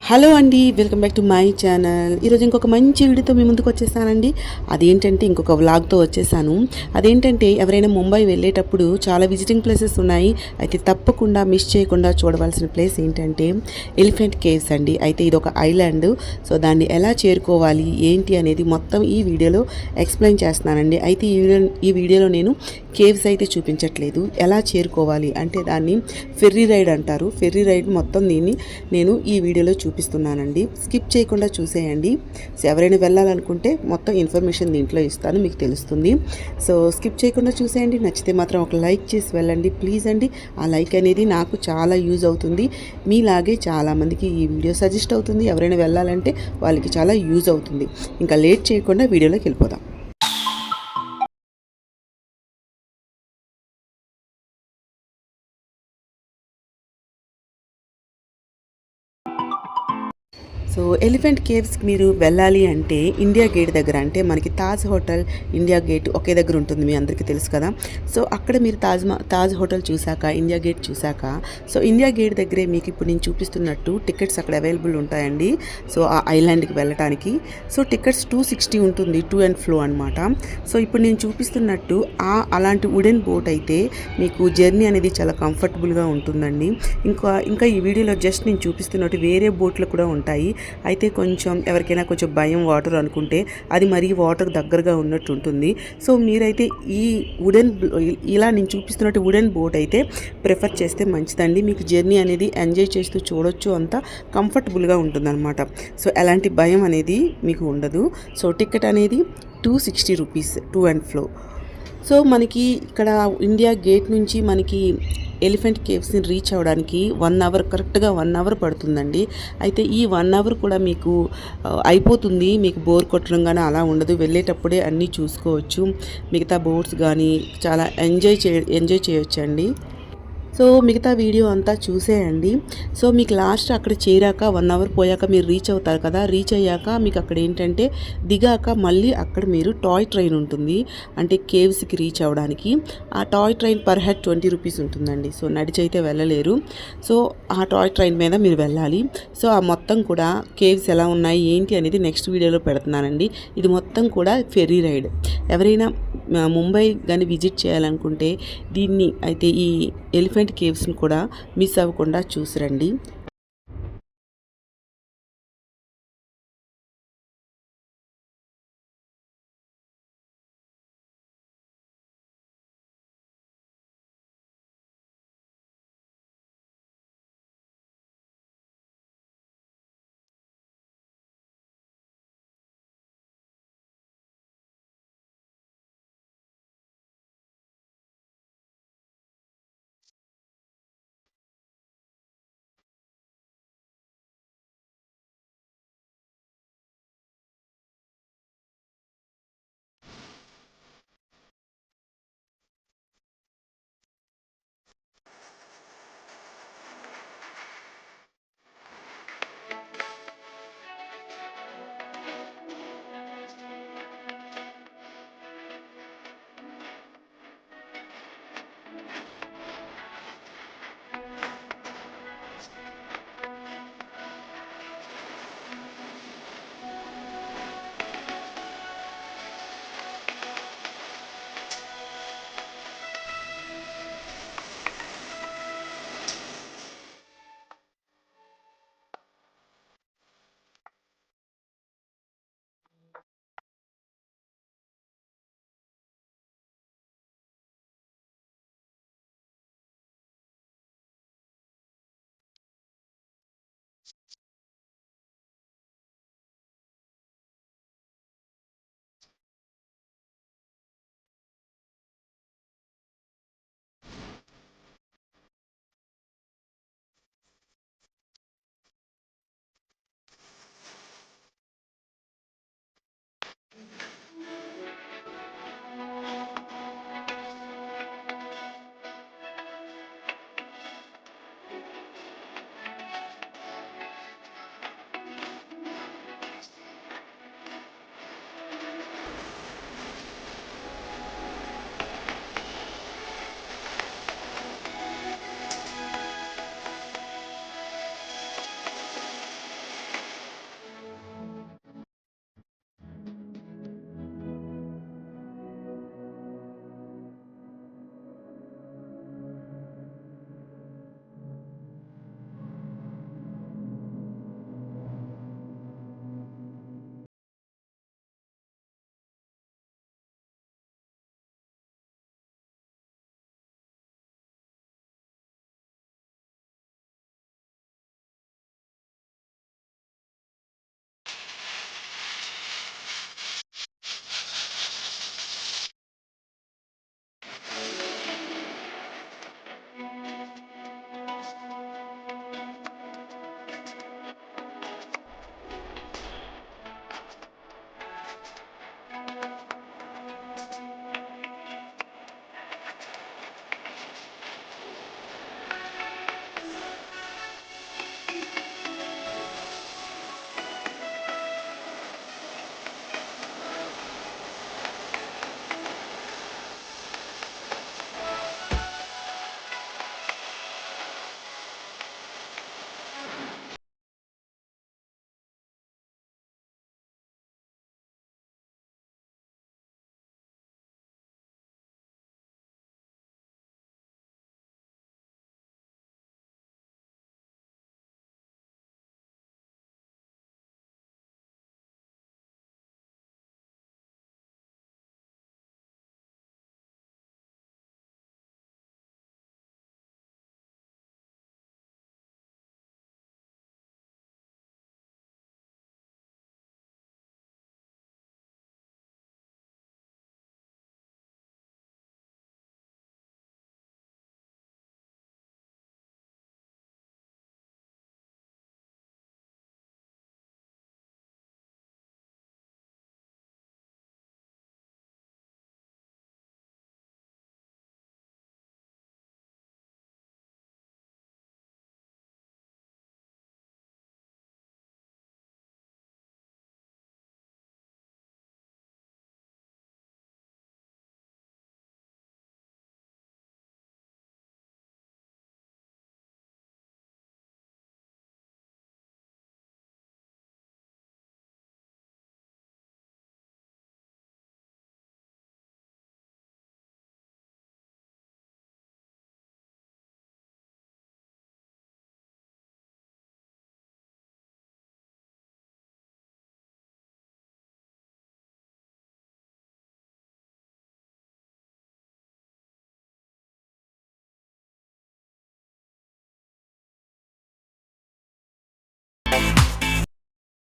Hello అండి, welcome back to my channel. ఈరోజు ఇంకొక మంచి వీడియోతో మీ ముందుకు వచ్చేసానండి. అదేంటంటే ఇంకొక వ్లాగ్తో వచ్చేసాను. అదేంటంటే ఎవరైనా ముంబై వెళ్ళేటప్పుడు చాలా విజిటింగ్ ప్లేసెస్ ఉన్నాయి. అయితే తప్పకుండా మిస్ చేయకుండా చూడవలసిన ప్లేస్ ఏంటంటే ఎలిఫెంట్ కేవ్స్ అండి. అయితే ఇది ఒక ఐలాండ్. సో దాన్ని ఎలా చేరుకోవాలి ఏంటి అనేది మొత్తం ఈ వీడియోలో ఎక్స్ప్లెయిన్ చేస్తున్నానండి. అయితే ఈ వీడియోలో నేను కేవ్స్ అయితే చూపించట్లేదు, ఎలా చేరుకోవాలి అంటే దాన్ని ఫెర్రీ రైడ్ అంటారు. ఫెర్రీ రైడ్ మొత్తం దీన్ని నేను ఈ వీడియోలో చూపిస్తున్నానండి. స్కిప్ చేయకుండా చూసేయండి. సో ఎవరైనా వెళ్ళాలనుకుంటే మొత్తం ఇన్ఫర్మేషన్ దీంట్లో ఇస్తాను, మీకు తెలుస్తుంది. సో స్కిప్ చేయకుండా చూసేయండి. నచ్చితే మాత్రం ఒక లైక్ చేసి వెళ్ళండి ప్లీజ్ అండి. ఆ లైక్ అనేది నాకు చాలా యూజ్ అవుతుంది. మీలాగే చాలామందికి ఈ వీడియో సజెస్ట్ అవుతుంది. ఎవరైనా వెళ్ళాలంటే వాళ్ళకి చాలా యూజ్ అవుతుంది. ఇంకా లేట్ చేయకుండా వీడియోలోకి వెళ్ళిపోదాం. సో ఎలిఫెంట్ కేవ్స్కి మీరు వెళ్ళాలి అంటే ఇండియా గేట్ దగ్గర, అంటే మనకి తాజ్ హోటల్ ఇండియా గేట్ ఒకే దగ్గర ఉంటుంది, మీ అందరికీ తెలుసు కదా. సో అక్కడ మీరు తాజ్ హోటల్ చూశాక ఇండియా గేట్ చూశాక, సో ఇండియా గేట్ దగ్గరే మీకు ఇప్పుడు నేను చూపిస్తున్నట్టు టికెట్స్ అక్కడ అవైలబుల్ ఉంటాయండి. సో ఆ ఐలాండ్కి వెళ్ళటానికి సో టికెట్స్ 260 ఉంటుంది, టు అండ్ ఫ్లో అనమాట. సో ఇప్పుడు నేను చూపిస్తున్నట్టు అలాంటి వుడెన్ బోట్ అయితే మీకు జర్నీ అనేది చాలా కంఫర్టబుల్గా ఉంటుందండి. ఇంకా ఈ వీడియోలో జస్ట్ నేను చూపిస్తున్నట్టు వేరే బోట్లు కూడా ఉంటాయి. అయితే కొంచెం ఎవరికైనా కొంచెం భయం వాటర్ అనుకుంటే అది మరీ వాటర్ దగ్గరగా ఉన్నట్టు ఉంటుంది. సో మీరైతే ఈ ఇలా నేను చూపిస్తున్నట్టు వుడెన్ బోట్ అయితే ప్రిఫర్ చేస్తే మంచిదండి. మీకు జర్నీ అనేది ఎంజాయ్ చేస్తూ చూడొచ్చు, అంత కంఫర్టబుల్గా ఉంటుందన్నమాట. సో ఎలాంటి భయం అనేది మీకు ఉండదు. సో టికెట్ అనేది 260 rupees, to and flow. So మనకి ఇక్కడ ఇండియా గేట్ నుంచి మనకి ఎలిఫెంట్ కేవ్స్ని రీచ్ అవ్వడానికి 1 అవర్, కరెక్ట్గా 1 అవర్ పడుతుందండి. అయితే ఈ 1 అవర్ కూడా మీకు అయిపోతుంది, మీకు బోర్ కొట్టడం కానీ అలా ఉండదు. వెళ్ళేటప్పుడే అన్నీ చూసుకోవచ్చు. మిగతా బోట్స్ కానీ చాలా ఎంజాయ్ చేయొచ్చండి. సో మిగతా వీడియో అంతా చూసేయండి. సో మీకు లాస్ట్ అక్కడ చేరాక 1 అవర్ పోయాక మీరు రీచ్ అవుతారు కదా. రీచ్ అయ్యాక మీకు అక్కడ ఏంటంటే దిగాక మళ్ళీ అక్కడ మీరు టాయ్ ట్రైన్ ఉంటుంది, అంటే కేవ్స్కి రీచ్ అవ్వడానికి. ఆ toy train per head 20 rupees ఉంటుందండి. సో నడిచి అయితే వెళ్ళలేరు. సో ఆ టాయ్ ట్రైన్ మీద మీరు వెళ్ళాలి. సో ఆ మొత్తం కూడా కేవ్స్ ఎలా ఉన్నాయి ఏంటి అనేది నెక్స్ట్ వీడియోలో పెడుతున్నానండి. ఇది మొత్తం కూడా ఫెర్రీ రైడ్. ఎవరైనా ముంబై కానీ విజిట్ చేయాలనుకుంటే దీన్ని అయితే ఈ ఎలిఫెంట్ కేవ్స్ని కూడా మిస్ అవ్వకుండా చూసిరండి.